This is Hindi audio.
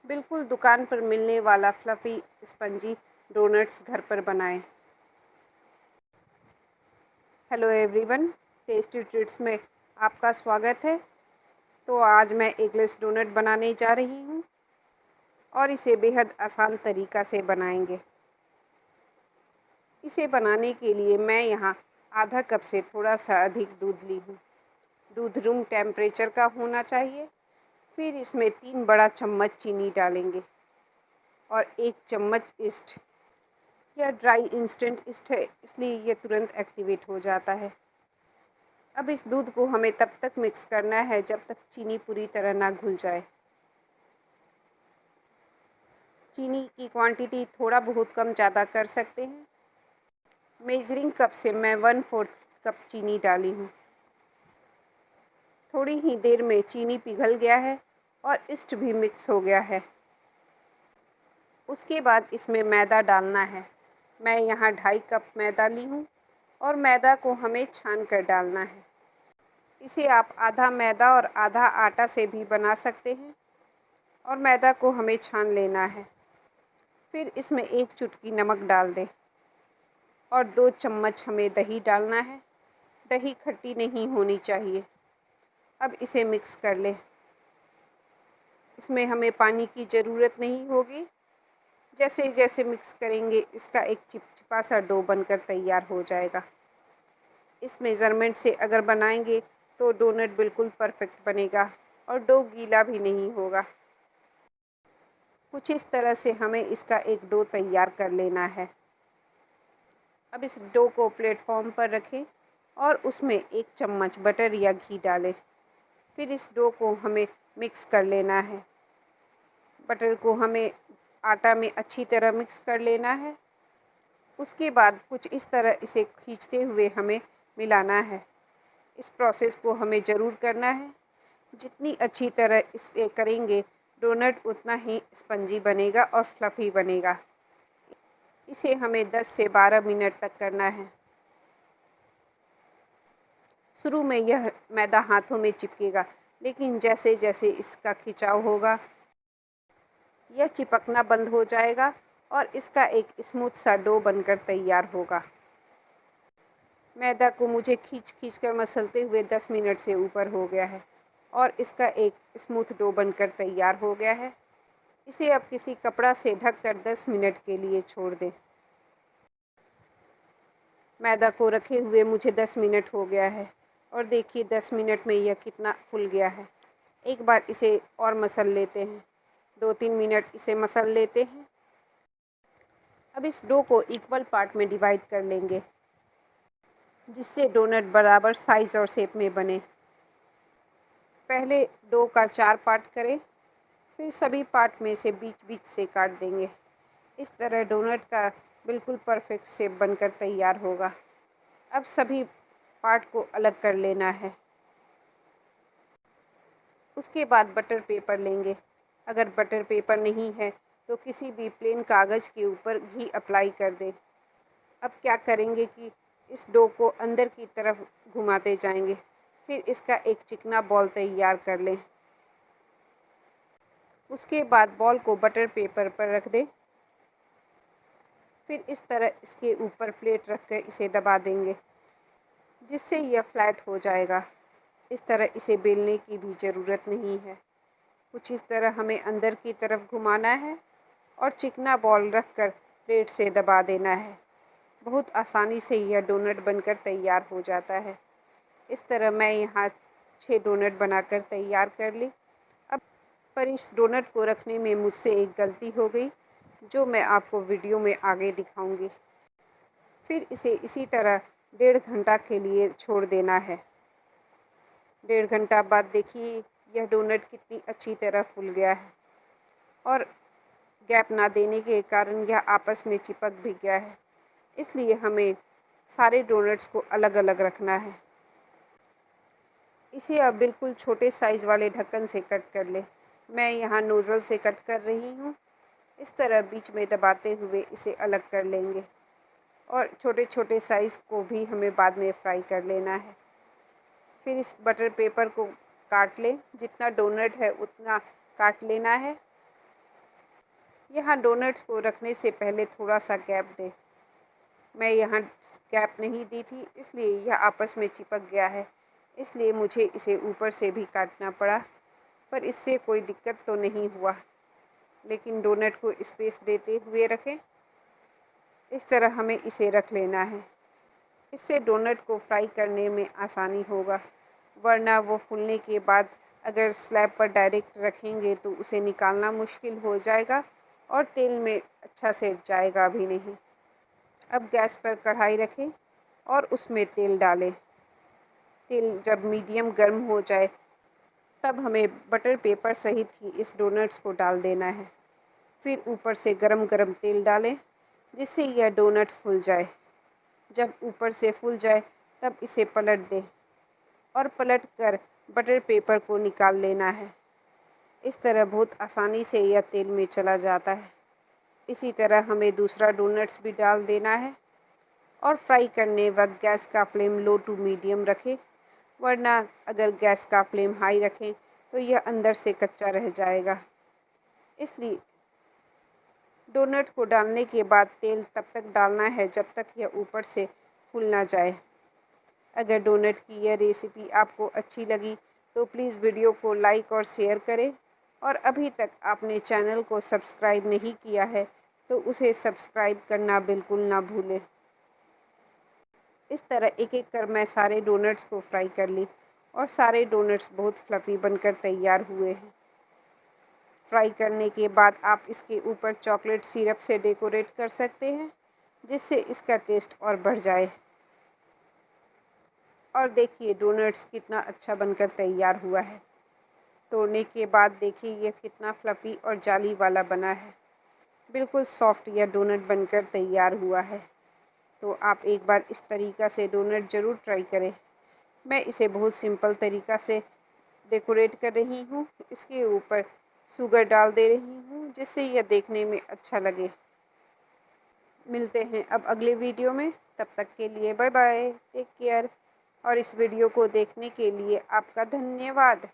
बिल्कुल दुकान पर मिलने वाला फ्लफ़ी स्पंजी डोनट्स घर पर बनाएं। हेलो एवरीवन, टेस्टी ट्रीट्स में आपका स्वागत है। तो आज मैं एगलेस डोनट बनाने जा रही हूँ और इसे बेहद आसान तरीक़ा से बनाएंगे। इसे बनाने के लिए मैं यहाँ आधा कप से थोड़ा सा अधिक दूध ली हूँ। दूध रूम टेम्परेचर का होना चाहिए। फिर इसमें 3 बड़ा चम्मच चीनी डालेंगे और 1 चम्मच ईस्ट। यह ड्राई इंस्टेंट ईस्ट है, इसलिए यह तुरंत एक्टिवेट हो जाता है। अब इस दूध को हमें तब तक मिक्स करना है जब तक चीनी पूरी तरह ना घुल जाए। चीनी की क्वांटिटी थोड़ा बहुत कम ज़्यादा कर सकते हैं। मेजरिंग कप से मैं 1/4 कप चीनी डाली हूँ। थोड़ी ही देर में चीनी पिघल गया है और ईस्ट भी मिक्स हो गया है। उसके बाद इसमें मैदा डालना है। मैं यहाँ 2.5 कप मैदा ली हूँ और मैदा को हमें छान कर डालना है। इसे आप आधा मैदा और आधा आटा से भी बना सकते हैं और मैदा को हमें छान लेना है। फिर इसमें 1 चुटकी नमक डाल दें और 2 चम्मच हमें दही डालना है। दही खट्टी नहीं होनी चाहिए। अब इसे मिक्स कर लें। इसमें हमें पानी की ज़रूरत नहीं होगी। जैसे जैसे मिक्स करेंगे इसका एक चिपचिपा सा डो बनकर तैयार हो जाएगा। इस मेज़रमेंट से अगर बनाएंगे तो डोनट बिल्कुल परफेक्ट बनेगा और डो गीला भी नहीं होगा। कुछ इस तरह से हमें इसका एक डो तैयार कर लेना है। अब इस डो को प्लेटफॉर्म पर रखें और उसमें 1 चम्मच बटर या घी डालें। फिर इस डो को हमें मिक्स कर लेना है। बटर को हमें आटा में अच्छी तरह मिक्स कर लेना है। उसके बाद कुछ इस तरह इसे खींचते हुए हमें मिलाना है। इस प्रोसेस को हमें ज़रूर करना है। जितनी अच्छी तरह इसे करेंगे डोनट उतना ही स्पंजी बनेगा और फ्लफ़ी बनेगा। इसे हमें 10 से 12 मिनट तक करना है। शुरू में यह मैदा हाथों में चिपकेगा, लेकिन जैसे जैसे इसका खिंचाव होगा यह चिपकना बंद हो जाएगा और इसका एक स्मूथ सा डो बनकर तैयार होगा। मैदा को मुझे खींच कर मसलते हुए 10 मिनट से ऊपर हो गया है और इसका एक स्मूथ डो बनकर तैयार हो गया है। इसे अब किसी कपड़ा से ढककर 10 मिनट के लिए छोड़ दें। मैदा को रखे हुए मुझे 10 मिनट हो गया है और देखिए 10 मिनट में यह कितना फूल गया है। एक बार इसे और मसल लेते हैं। 2-3 मिनट इसे मसल लेते हैं। अब इस डो को इक्वल पार्ट में डिवाइड कर लेंगे, जिससे डोनट बराबर साइज़ और शेप में बने। पहले डो का 4 पार्ट करें, फिर सभी पार्ट में से बीच बीच से काट देंगे। इस तरह डोनट का बिल्कुल परफेक्ट शेप बनकर तैयार होगा। अब सभी पार्ट को अलग कर लेना है। उसके बाद बटर पेपर लेंगे। अगर बटर पेपर नहीं है तो किसी भी प्लेन कागज़ के ऊपर घी अप्लाई कर दें। अब क्या करेंगे कि इस डो को अंदर की तरफ घुमाते जाएंगे। फिर इसका एक चिकना बॉल तैयार कर लें। उसके बाद बॉल को बटर पेपर पर रख दें। फिर इस तरह इसके ऊपर प्लेट रख कर इसे दबा देंगे, जिससे यह फ्लैट हो जाएगा। इस तरह इसे बेलने की भी ज़रूरत नहीं है। कुछ इस तरह हमें अंदर की तरफ घुमाना है और चिकना बॉल रखकर प्लेट से दबा देना है। बहुत आसानी से यह डोनट बनकर तैयार हो जाता है। इस तरह मैं यहाँ 6 डोनट बनाकर तैयार कर ली। अब पर इस डोनट को रखने में मुझसे एक गलती हो गई, जो मैं आपको वीडियो में आगे दिखाऊंगी। फिर इसे इसी तरह 1.5 घंटा के लिए छोड़ देना है। 1.5 घंटा बाद देखिए यह डोनट कितनी अच्छी तरह फूल गया है और गैप ना देने के कारण यह आपस में चिपक भी गया है। इसलिए हमें सारे डोनट्स को अलग अलग रखना है। इसे अब बिल्कुल छोटे साइज़ वाले ढक्कन से कट कर लें। मैं यहाँ नोज़ल से कट कर रही हूँ। इस तरह बीच में दबाते हुए इसे अलग कर लेंगे और छोटे छोटे साइज़ को भी हमें बाद में फ्राई कर लेना है। फिर इस बटर पेपर को काट लें। जितना डोनट है उतना काट लेना है यहाँ डोनट्स को रखने से पहले थोड़ा सा गैप दें। मैं यहाँ गैप नहीं दी थी, इसलिए यह आपस में चिपक गया है, इसलिए मुझे इसे ऊपर से भी काटना पड़ा, पर इससे कोई दिक्कत तो नहीं हुआ। लेकिन डोनट को स्पेस देते हुए रखें। इस तरह हमें इसे रख लेना है। इससे डोनट को फ्राई करने में आसानी होगा, वरना वो फूलने के बाद अगर स्लैब पर डायरेक्ट रखेंगे तो उसे निकालना मुश्किल हो जाएगा और तेल में अच्छा से जाएगा भी नहीं। अब गैस पर कढ़ाई रखें और उसमें तेल डालें। तेल जब मीडियम गर्म हो जाए तब हमें बटर पेपर सहित ही इस डोनट्स को डाल देना है। फिर ऊपर से गरम गरम तेल डालें जिससे यह डोनट फूल जाए। जब ऊपर से फूल जाए तब इसे पलट दें और पलट कर बटर पेपर को निकाल लेना है। इस तरह बहुत आसानी से यह तेल में चला जाता है। इसी तरह हमें दूसरा डोनट्स भी डाल देना है और फ्राई करने वक्त गैस का फ्लेम लो टू मीडियम रखें, वरना अगर गैस का फ्लेम हाई रखें तो यह अंदर से कच्चा रह जाएगा। इसलिए डोनट को डालने के बाद तेल तब तक डालना है जब तक यह ऊपर से फूल ना जाए। अगर डोनट की यह रेसिपी आपको अच्छी लगी तो प्लीज़ वीडियो को लाइक और शेयर करें, और अभी तक आपने चैनल को सब्सक्राइब नहीं किया है तो उसे सब्सक्राइब करना बिल्कुल ना भूलें। इस तरह एक एक कर मैं सारे डोनट्स को फ्राई कर ली और सारे डोनट्स बहुत फ्लफ़ी बनकर तैयार हुए हैं। फ्राई करने के बाद आप इसके ऊपर चॉकलेट सिरप से डेकोरेट कर सकते हैं, जिससे इसका टेस्ट और बढ़ जाए। और देखिए डोनट्स कितना अच्छा बनकर तैयार हुआ है। तोड़ने के बाद देखिए यह कितना फ्लफ़ी और जाली वाला बना है। बिल्कुल सॉफ्ट यह डोनट बनकर तैयार हुआ है। तो आप एक बार इस तरीक़ा से डोनट ज़रूर ट्राई करें। मैं इसे बहुत सिंपल तरीक़ा से डेकोरेट कर रही हूँ। इसके ऊपर शुगर डाल दे रही हूँ जिससे यह देखने में अच्छा लगे। मिलते हैं अब अगले वीडियो में, तब तक के लिए बाय बाय, टेक केयर। और इस वीडियो को देखने के लिए आपका धन्यवाद।